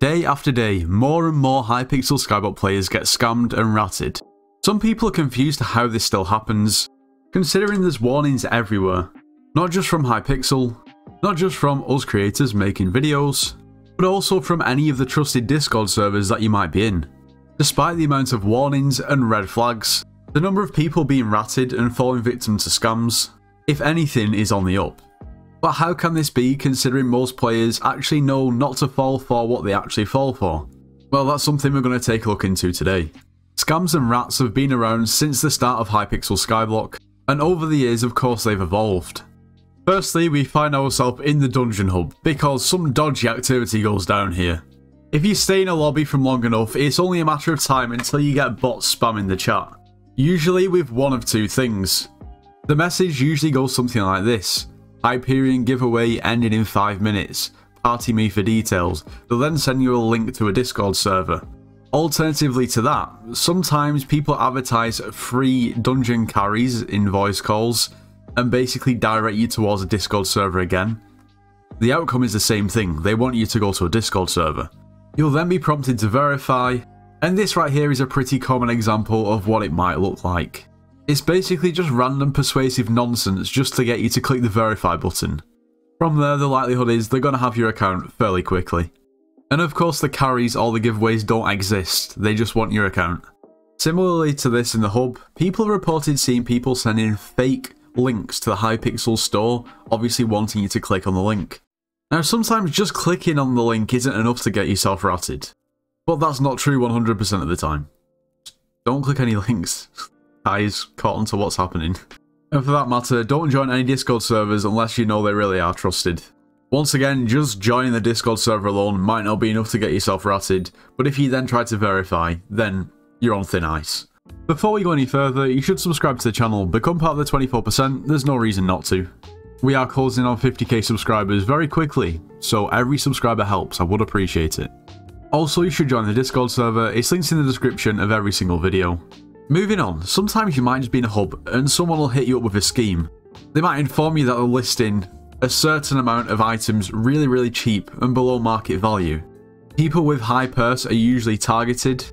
Day after day, more and more Hypixel Skyblock players get scammed and ratted. Some people are confused to how this still happens, considering there's warnings everywhere. Not just from Hypixel, not just from us creators making videos, but also from any of the trusted Discord servers that you might be in. Despite the amount of warnings and red flags, the number of people being ratted and falling victim to scams, if anything, is on the up. But how can this be, considering most players actually know not to fall for what they actually fall for? Well, that's something we're going to take a look into today. Scams and rats have been around since the start of Hypixel Skyblock, and over the years of course they've evolved. Firstly, we find ourselves in the dungeon hub, because some dodgy activity goes down here. If you stay in a lobby for long enough, it's only a matter of time until you get bots spamming the chat. Usually with one of two things. The message usually goes something like this: Hyperion giveaway ending in 5 minutes. Party me for details. They'll then send you a link to a Discord server. Alternatively to that, sometimes people advertise free dungeon carries in voice calls and basically direct you towards a Discord server again. The outcome is the same thing. They want you to go to a Discord server. You'll then be prompted to verify, and this right here is a pretty common example of what it might look like. It's basically just random persuasive nonsense just to get you to click the verify button. From there, the likelihood is they're going to have your account fairly quickly. And of course the carries or the giveaways don't exist, they just want your account. Similarly to this in the hub, people have reported seeing people sending fake links to the Hypixel store, obviously wanting you to click on the link. Now sometimes just clicking on the link isn't enough to get yourself ratted, but that's not true 100% of the time. Don't click any links. Eyes caught onto what's happening. And for that matter, don't join any Discord servers unless you know they really are trusted. Once again, just joining the Discord server alone might not be enough to get yourself ratted, but if you then try to verify, then you're on thin ice. Before we go any further, you should subscribe to the channel, become part of the 24%, there's no reason not to. We are closing on 50k subscribers very quickly, so every subscriber helps, I would appreciate it. Also, you should join the Discord server, it's linked in the description of every single video. Moving on, sometimes you might just be in a hub and someone will hit you up with a scheme. They might inform you that they're listing a certain amount of items really cheap and below market value. People with high purse are usually targeted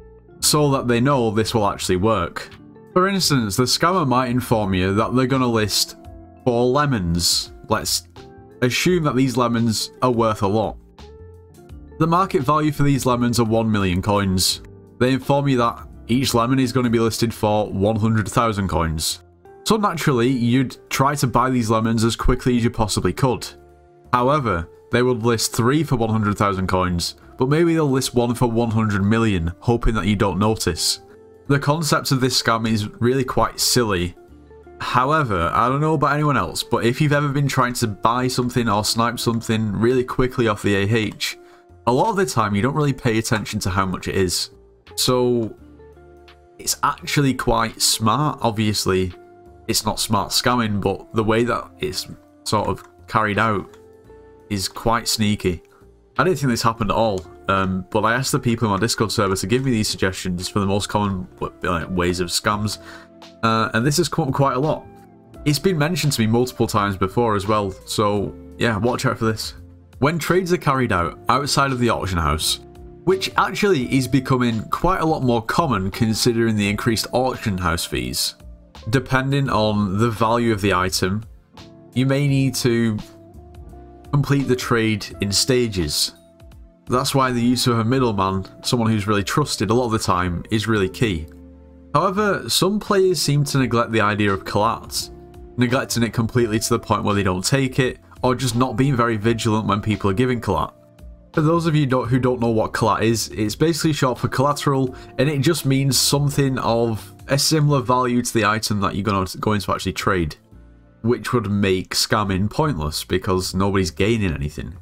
so that they know this will actually work. For instance, the scammer might inform you that they're going to list 4 lemons. Let's assume that these lemons are worth a lot. The market value for these lemons are 1 million coins. They inform you that each lemon is going to be listed for 100,000 coins. So naturally, you'd try to buy these lemons as quickly as you possibly could. However, they would list 3 for 100,000 coins, but maybe they'll list 1 for 100 million, hoping that you don't notice. The concept of this scam is really quite silly. However, I don't know about anyone else, but if you've ever been trying to buy something or snipe something really quickly off the AH, a lot of the time you don't really pay attention to how much it is. So it's actually quite smart. Obviously, it's not smart scamming, but the way that it's sort of carried out is quite sneaky. I didn't think this happened at all, but I asked the people in my Discord server to give me these suggestions for the most common ways of scams, and this has come up quite a lot. It's been mentioned to me multiple times before as well, so yeah, watch out for this. When trades are carried out outside of the auction house, which actually is becoming quite a lot more common considering the increased auction house fees. Depending on the value of the item, you may need to complete the trade in stages. That's why the use of a middleman, someone who's really trusted a lot of the time, is really key. However, some players seem to neglect the idea of collat, neglecting it completely to the point where they don't take it, or just not being very vigilant when people are giving collat. For those of you who don't know what collat is, it's basically short for collateral, and it just means something of a similar value to the item that you're going to actually trade, which would make scamming pointless because nobody's gaining anything.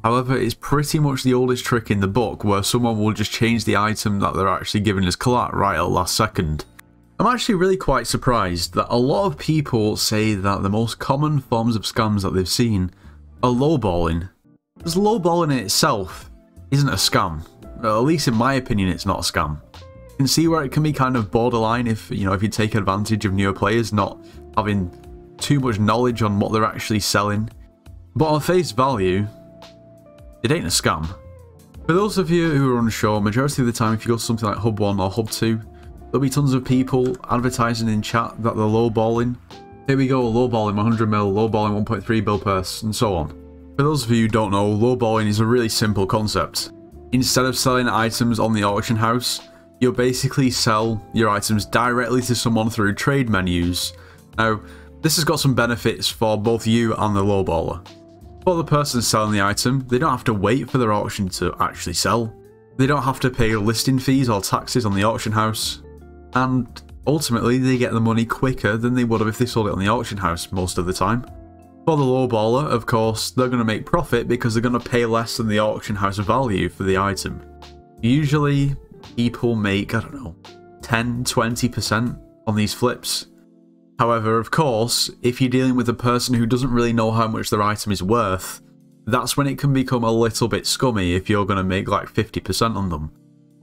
However, it's pretty much the oldest trick in the book where someone will just change the item that they're actually giving as collat right at the last second. I'm actually really quite surprised that a lot of people say that the most common forms of scams that they've seen are lowballing. Because lowballing in itself isn't a scam. Well, at least in my opinion, it's not a scam. You can see where it can be kind of borderline if you take advantage of newer players not having too much knowledge on what they're actually selling. But on face value, it ain't a scam. For those of you who are unsure, majority of the time if you go to something like Hub 1 or Hub 2, there'll be tons of people advertising in chat that they're lowballing. Here we go, lowballing 100 mil, lowballing 1.3 bill purse, and so on. For those of you who don't know, lowballing is a really simple concept. Instead of selling items on the auction house, you'll basically sell your items directly to someone through trade menus. Now, this has got some benefits for both you and the lowballer. For the person selling the item, they don't have to wait for their auction to actually sell. They don't have to pay listing fees or taxes on the auction house. And ultimately, they get the money quicker than they would have if they sold it on the auction house most of the time. For the lowballer, of course, they're going to make profit because they're going to pay less than the auction house value for the item. Usually, people make, I don't know, 10–20% on these flips. However, of course, if you're dealing with a person who doesn't really know how much their item is worth, that's when it can become a little bit scummy if you're going to make like 50% on them.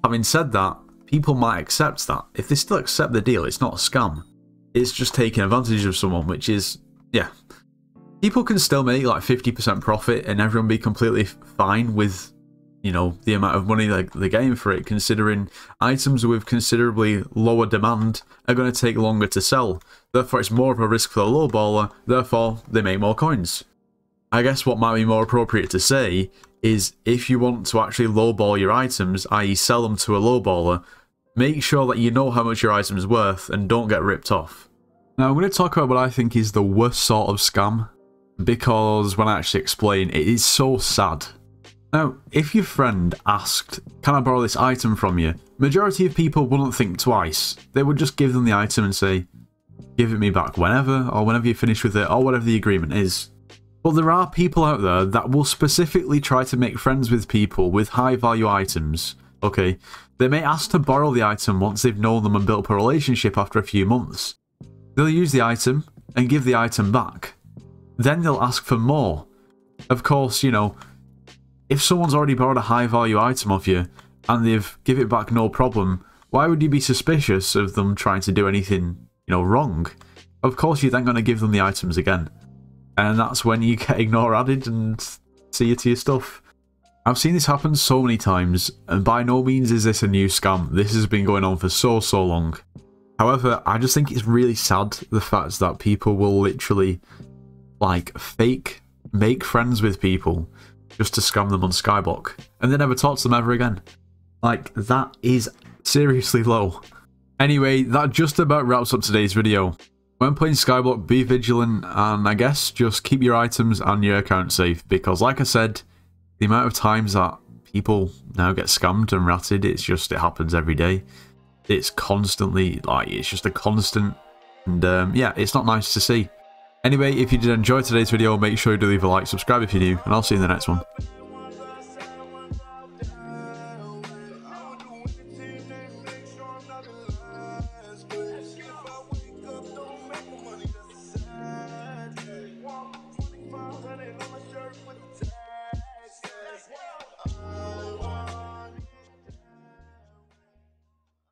Having said that, people might accept that. If they still accept the deal, it's not a scam. It's just taking advantage of someone, which is, yeah. People can still make like 50% profit and everyone be completely fine with, you know, the amount of money they're getting for it, considering items with considerably lower demand are going to take longer to sell. Therefore, it's more of a risk for the lowballer, therefore, they make more coins. I guess what might be more appropriate to say is if you want to actually lowball your items, i.e. sell them to a lowballer, make sure that you know how much your item is worth and don't get ripped off. Now, I'm going to talk about what I think is the worst sort of scam, because when I actually explain, it is so sad. Now, if your friend asked, can I borrow this item from you? Majority of people wouldn't think twice. They would just give them the item and say, give it me back whenever, or whenever you finish with it, or whatever the agreement is. But there are people out there that will specifically try to make friends with people with high value items. Okay, they may ask to borrow the item once they've known them and built up a relationship after a few months. They'll use the item and give the item back. Then they'll ask for more. Of course, you know, if someone's already borrowed a high value item off you and they've give it back no problem, why would you be suspicious of them trying to do anything, you know, wrong? Of course you're then going to give them the items again. And that's when you get ignore added and see you to your stuff. I've seen this happen so many times, and by no means is this a new scam. This has been going on for so long. However, I just think it's really sad, the fact that people will literally, like, make friends with people just to scam them on Skyblock, and then never talk to them ever again. Like, that is seriously low. Anyway, that just about wraps up today's video. When playing Skyblock, be vigilant, and I guess just keep your items and your account safe, because like I said, the amount of times that people now get scammed and ratted, it happens every day. It's constantly, like, it's just a constant, and yeah, it's not nice to see. Anyway, if you did enjoy today's video, make sure you do leave a like, subscribe if you're new, and I'll see you in the next one.